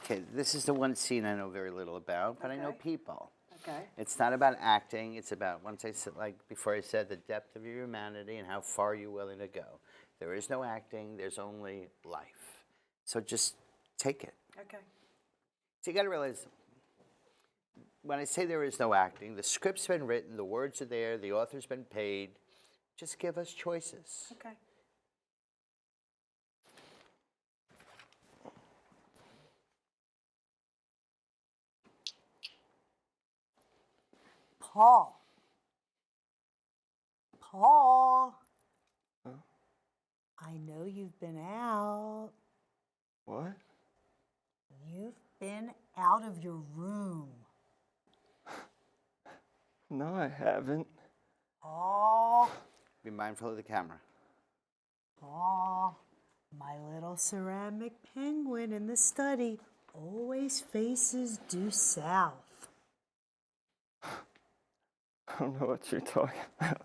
Okay, this is the one scene I know very little about, but I know people. Okay. It's not about acting. It's about, once I said, like before I said, the depth of your humanity and how far you're willing to go. There is no acting. There's only life. So just take it. Okay. So you got to realize, when I say there is no acting, the script's been written, the words are there, the author's been paid. Just give us choices. Okay. Paul. Paul. Huh? I know you've been out. What? You've been out of your room. No, I haven't. Paul. Be mindful of the camera. Paul. My little ceramic penguin in the study always faces due south. I don't know what you're talking about.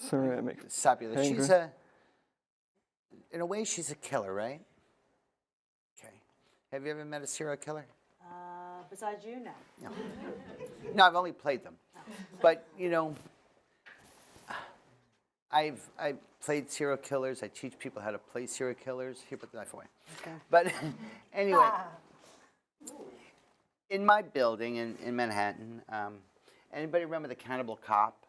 Ceramic. Stop you. penguin. She's a, in a way, she's a killer, right? Okay. Have you ever met a serial killer? Besides you now. No. No, I've only played them. But, you know, I've played serial killers. I teach people how to play serial killers. Here, put the knife away. Okay. But anyway, in my building in Manhattan, anybody remember the Cannibal Cop?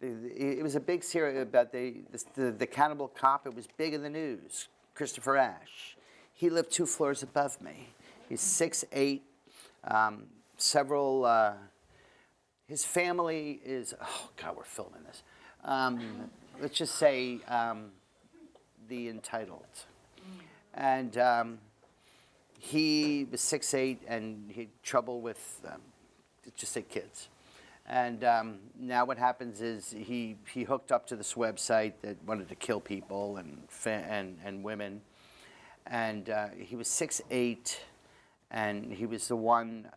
It was a big serial about the Cannibal Cop. It was big in the news. Christopher Ashe. He lived 2 floors above me. He's 6'8". His family is, oh God, we're filming this. Let's just say the entitled. And he was 6'8", and he had trouble with, let's just say kids. And now what happens is he hooked up to this website that wanted to kill people and women. And he was 6'8", and he was the one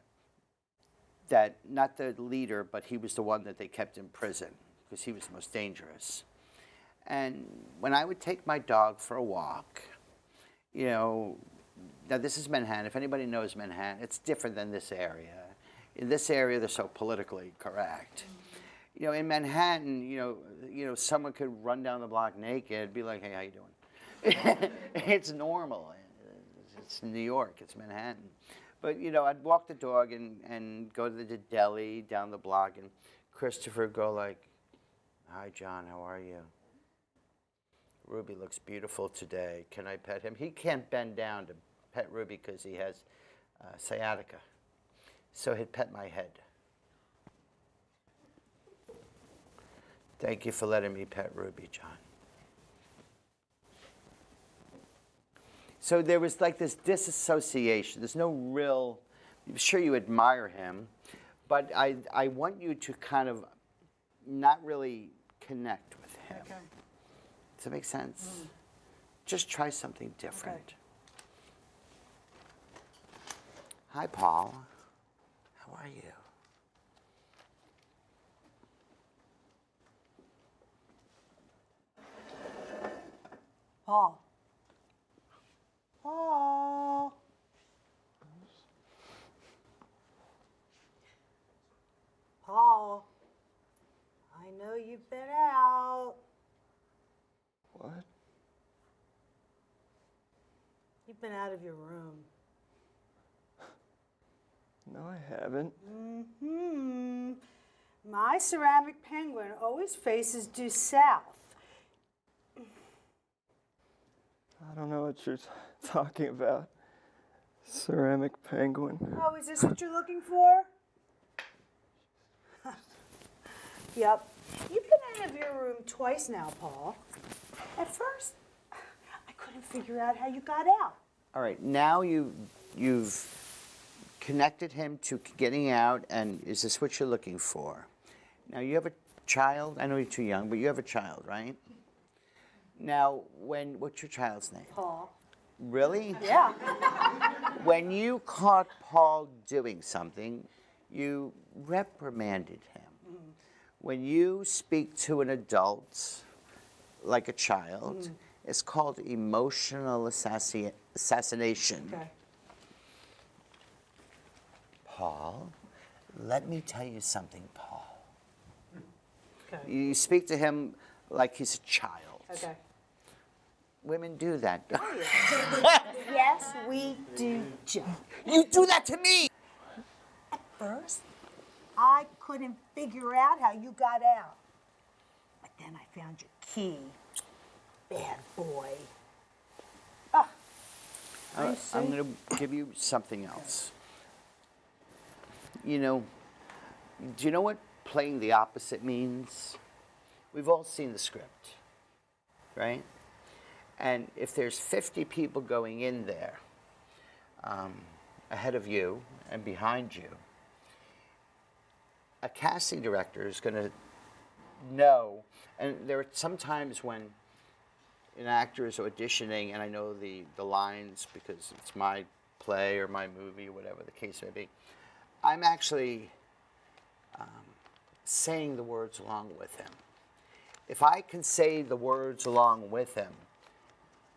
that, not the leader, but he was the one that they kept in prison because he was the most dangerous. And when I would take my dog for a walk, you know, now this is Manhattan. If anybody knows Manhattan, it's different than this area. In this area, they're so politically correct. You know, in Manhattan, you know, someone could run down the block naked, be like, "Hey, how you doing?" It's normal. It's New York. It's Manhattan. But you know, I'd walk the dog and go to the deli down the block, and Christopher would go like, "Hi, John. How are you? Ruby looks beautiful today. Can I pet him?" He can't bend down to pet Ruby because he has sciatica. So he'd pet my head. Thank you for letting me pet Ruby, John. So there was like this disassociation. There's no real, I'm sure you admire him, but I want you to kind of not really connect with him. Okay. Does that make sense? Just try something different. Okay. Hi, Paul. How are you? Paul. Paul. Paul. I know you've been out. What? You've been out of your room. No, I haven't. Mm-hmm. My ceramic penguin always faces due south. I don't know what you're talking about. Ceramic penguin. Oh, is this what you're looking for? Yep. You've been out of your room twice now, Paul. At first, I couldn't figure out how you got out. All right, now you've connected him to getting out, and is this what you're looking for? Now, you have a child. I know you're too young, but you have a child, right? Now, what's your child's name? Paul. Really? Yeah. When you caught Paul doing something, you reprimanded him. When you speak to an adult, like a child, It's called emotional assassination. Okay. Paul, let me tell you something, Paul. Okay. You speak to him like he's a child. Okay. Women do that. Yes, we do, Joe. You do that to me! First, I couldn't figure out how you got out. But then I found your key. Bad boy. Ah, I'm going to give you something else. You know, do you know what playing the opposite means? We've all seen the script, right? And if there's 50 people going in there ahead of you and behind you, a casting director is going to know, and there are some times when an actor is auditioning, and I know the lines because it's my play or my movie or whatever the case may be, I'm actually saying the words along with him. If I can say the words along with him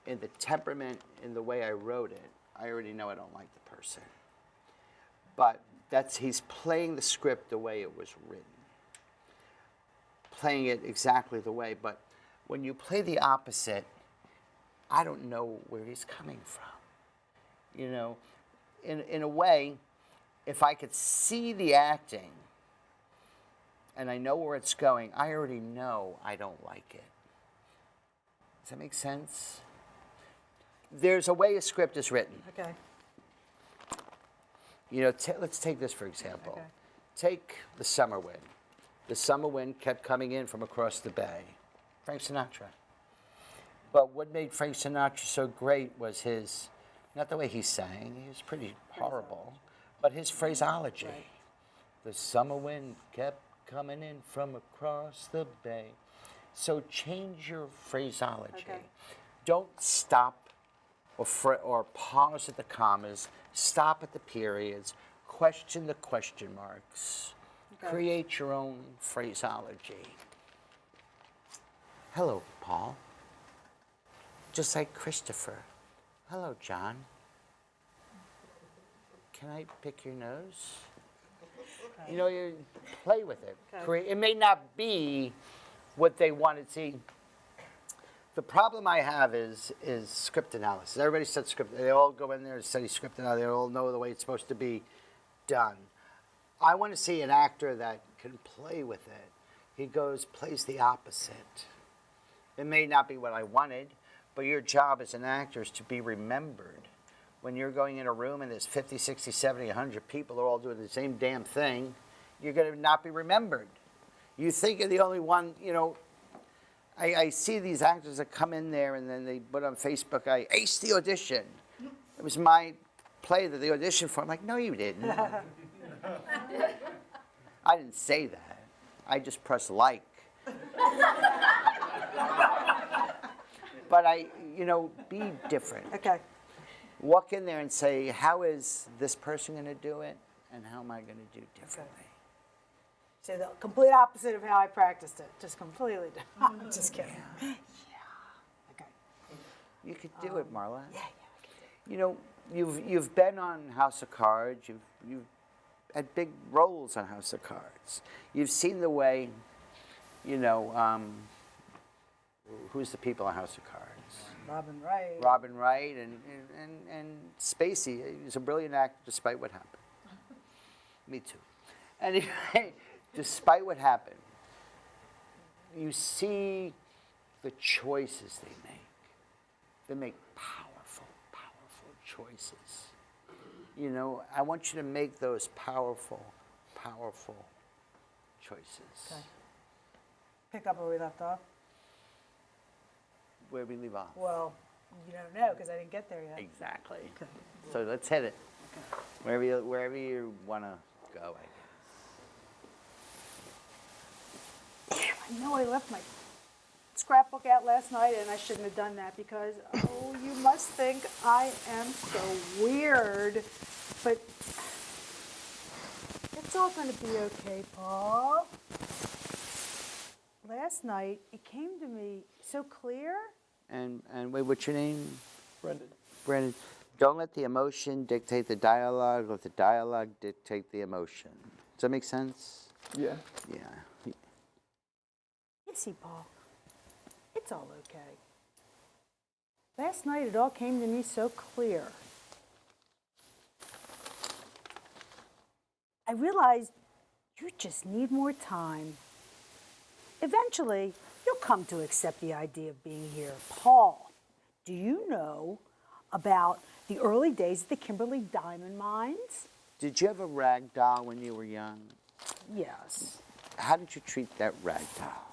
in the temperament, in the way I wrote it, I already know I don't like the person. But he's playing the script the way it was written. Playing it exactly the way, but when you play the opposite, I don't know where he's coming from. You know, in a way, if I could see the acting and I know where it's going, I already know I don't like it. Does that make sense? There's a way a script is written. okay. You know, let's take this for example. Okay. Take the summer wind. The summer wind kept coming in from across the bay. Frank Sinatra. But what made Frank Sinatra so great was his, not the way he sang, he was pretty horrible, but his phraseology. Right. The summer wind kept coming in from across the bay. So change your phraseology. Okay. Don't stop or pause at the commas, stop at the periods, question the question marks. Okay. Create your own phraseology. Hello, Paul. Just like Christopher. Hello, John. Can I pick your nose? You know, you play with it. Okay. It may not be what they want to see. The problem I have is script analysis. Everybody studies script. They all go in there and study script analysis. They all know the way it's supposed to be done. I want to see an actor that can play with it. He plays the opposite. It may not be what I wanted, but your job as an actor is to be remembered. When you're going in a room and there's 50, 60, 70, 100 people who are all doing the same damn thing, you're going to not be remembered. You think you're the only one, you know. I see these actors that come in there and then they put on Facebook, I aced the audition. It was my play that they auditioned for. I'm like, no, you didn't. I didn't say that. I just pressed like. But be different. Okay. Walk in there and say, how is this person going to do it, and how am I going to do differently? So the complete opposite of how I practiced it. Just completely different. I'm just kidding. Yeah. Okay. You could do it, Marla. Yeah, I can do it. You know, you've been on House of Cards. You've had big roles on House of Cards. You've seen the way, who's the people on House of Cards? Robin Wright and Spacey. He's a brilliant actor despite what happened. Me too. Anyway, despite what happened, you see the choices they make. They make powerful, powerful choices. You know, I want you to make those powerful, powerful choices. Okay. Pick up where we left off. Where we leave off. Well, you don't know because I didn't get there yet. Exactly. Okay. So let's hit it. Okay. Wherever you want to go, I guess. I know I left my scrapbook out last night and I shouldn't have done that because, you must think I am so weird. But it's all going to be okay, Paul. Last night, it came to me so clear And wait, what's your name? Brendan. Brandon. Don't let the emotion dictate the dialogue. Let the dialogue dictate the emotion. Does that make sense? Yeah. Yeah. You see, Paul, it's all okay. Last night it all came to me so clear. I realized you just need more time. Eventually, you'll come to accept the idea of being here. Paul, do you know about the early days of the Kimberly Diamond Mines? Did you have a rag doll when you were young? Yes. How did you treat that rag doll?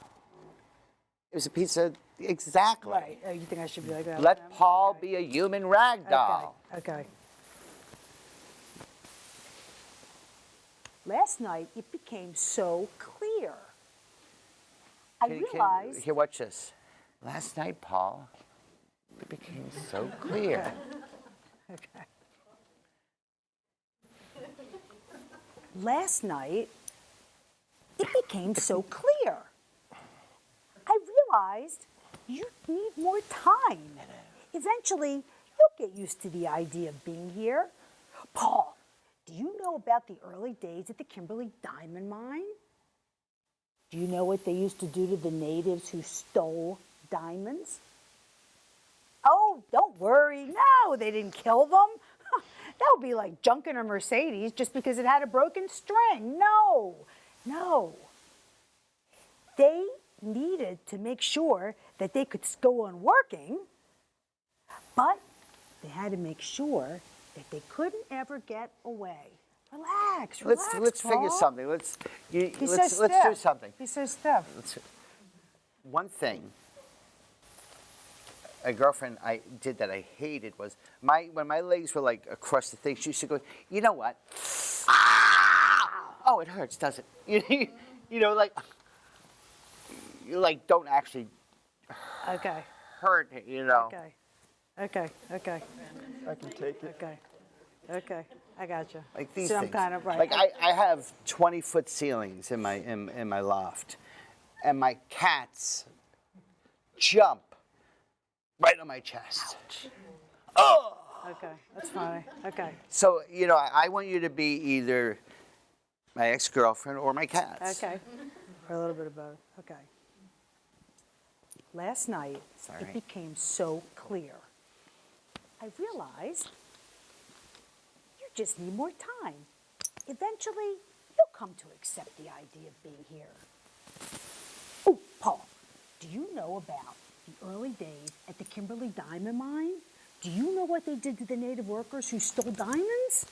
It was a piece of, exactly. Right. Oh, you think I should be like that? Let Paul be a human rag doll. Okay. Last night, it became so clear. I realized. Here, watch this. Last night, Paul, it became so clear. Okay. Last night, it became so clear. I realized you need more time. Eventually, you'll get used to the idea of being here. Paul, do you know about the early days at the Kimberly Diamond Mine? Do you know what they used to do to the natives who stole diamonds? Oh, don't worry. No, they didn't kill them. That would be like junking a Mercedes just because it had a broken string. No. They needed to make sure that they could go on working, but they had to make sure that they couldn't ever get away. Relax, Let's figure Paul. something. Let's do something. He's so stiff. One thing a girlfriend I did that I hated was when my legs were like across the thing, she used to go, you know what? Ah! Oh, it hurts, does it? You know, like you like don't actually Okay. hurt, you know. Okay. I can take it. Okay. I got you. Like these so things. I'm kind of right. Like I have 20-foot ceilings in my loft, and my cats jump right on my chest. Oh. Okay, that's funny. Okay. So you know, I want you to be either my ex-girlfriend or my cats. Okay. Or a little bit of both. Okay. Last night, Sorry. it became so clear. I realized you just need more time. Eventually, you'll come to accept the idea of being here. Oh, Paul, do you know about the early days at the Kimberly Diamond Mine? Do you know what they did to the native workers who stole diamonds?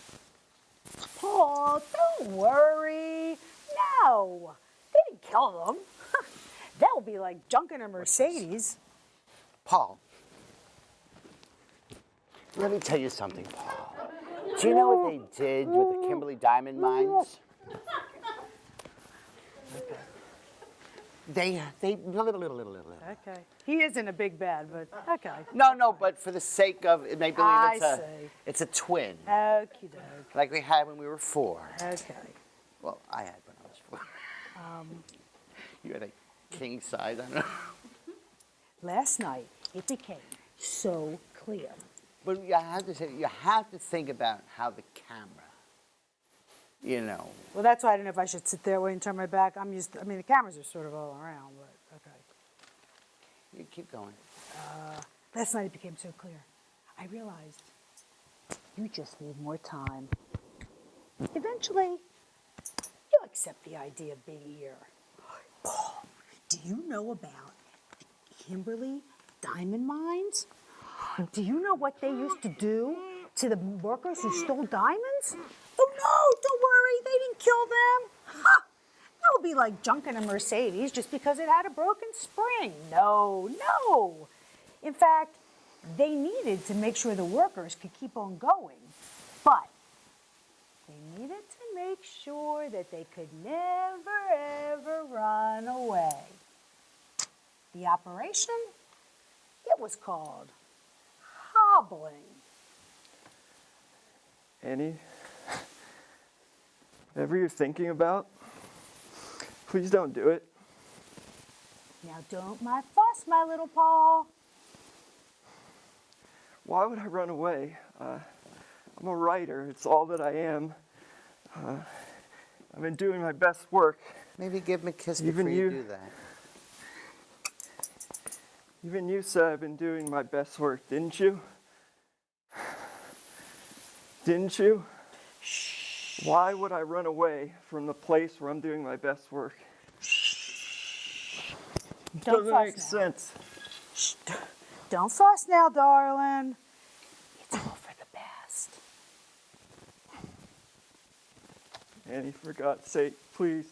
Paul, don't worry. No, they didn't kill them. That would be like junking a Mercedes. Paul, let me tell you something, Paul. Do you know what they did with the Kimberly Diamond Mines? They Okay. He isn't a big bad, but okay. No, but for the sake of it, make believe I it's a twin, Okie doke. like we had when we were 4. Okay. Well, I had when I was 4. You had a king size, I don't know. Last night, it became so clear. But you have to think about how the camera, you know. Well, that's why I don't know if I should sit there, wait and turn my back. The cameras are sort of all around, but okay. You keep going. Last night, it became so clear. I realized you just need more time. Eventually, you'll accept the idea of being here. Paul, do you know about the Kimberly Diamond Mines? Do you know what they used to do to the workers who stole diamonds? Oh no, don't worry, they didn't kill them. Ha! That would be like junking a Mercedes just because it had a broken spring. No. In fact, they needed to make sure the workers could keep on going. But they needed to make sure that they could never, ever run away. The operation, it was called hobbling. Annie, whatever you're thinking about, please don't do it. Now don't fuss, my little Paul. Why would I run away? I'm a writer. It's all that I am. I've been doing my best work. Maybe give him a kiss Even before you you- do that. Even you said I've been doing my best work, didn't you? Didn't you? Why would I run away from the place where I'm doing my best work? Don't Doesn't fuss make now. sense. Don't fuss now, darling. It's all for the best. Annie, for God's sake, please.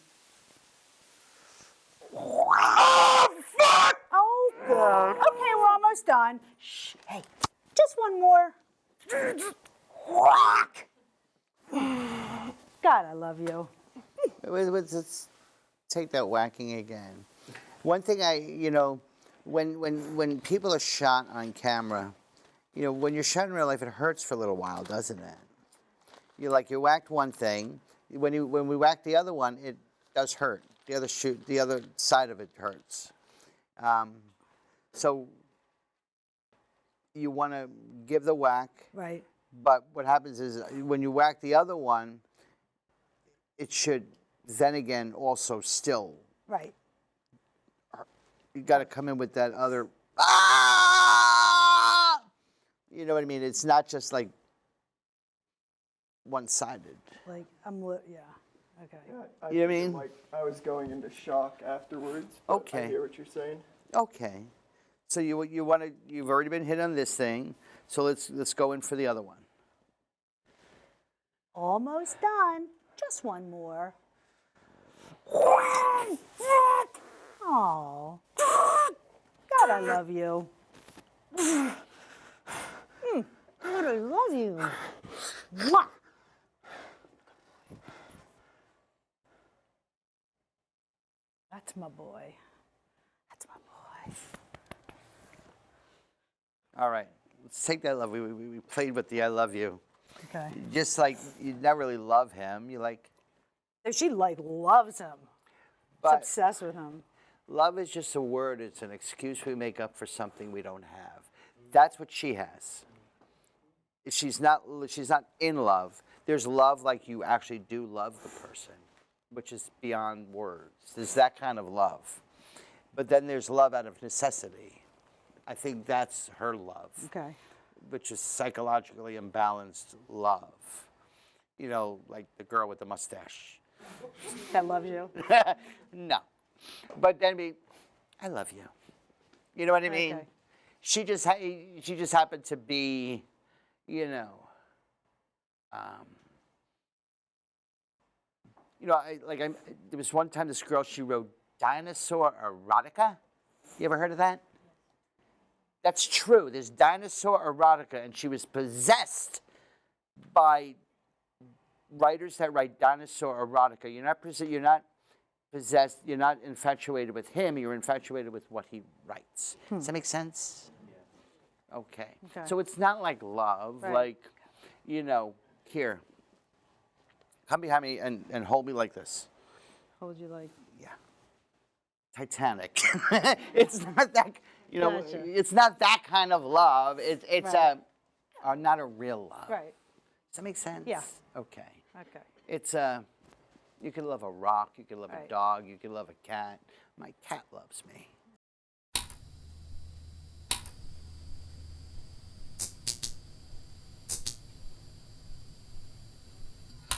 Oh, good. Okay, we're almost done. Shh. Hey, just one more. Whack. God, I love you. Let's take that whacking again. One thing when people are shot on camera, when you're shot in real life, it hurts for a little while, doesn't it? You whacked one thing. When we whack the other one, it does hurt. The other side of it hurts. So you want to give the whack. Right. But what happens is when you whack the other one, it should then again also still. Right. You got to come in with that other. Ah! You know what I mean? It's not just like one-sided. Like, yeah. Okay. Yeah, You know what I mean? Like I was going into shock afterwards. But Okay. I hear what you're saying. Okay. So you've already been hit on this thing. So let's go in for the other one. Almost done. Just one more. Oh. God, I love you. God, I love you. Mwah. That's my boy. That's my boy. All right. Let's take that love. We played with the I love you. Okay. Just like you never really love him. You like. She loves him. But She's obsessed with him. love is just a word. It's an excuse we make up for something we don't have. That's what she has. She's not in love. There's love like you actually do love the person, which is beyond words. There's that kind of love. But then there's love out of necessity. I think that's her love, Okay. which is psychologically imbalanced love. Like the girl with the mustache. That loves you. No. But then I love you. You know what I mean? Okay. She just happened to be, there was one time this girl, she wrote dinosaur erotica. You ever heard of that? That's true. There's dinosaur erotica, and she was possessed by writers that write dinosaur erotica. You're not possessed. You're not infatuated with him. You're infatuated with what he writes. Does that make sense? Yeah. Okay. So it's not like love. Right. Like, here. Come behind me and hold me like this. Hold you like. Yeah. Titanic. It's not that. Gotcha. It's not that kind of love. It's Right. not a real love. Right. Does that make sense? Yeah. Okay. Okay. It's you can love a rock, you can love a Right. dog, you can love a cat. My cat loves me.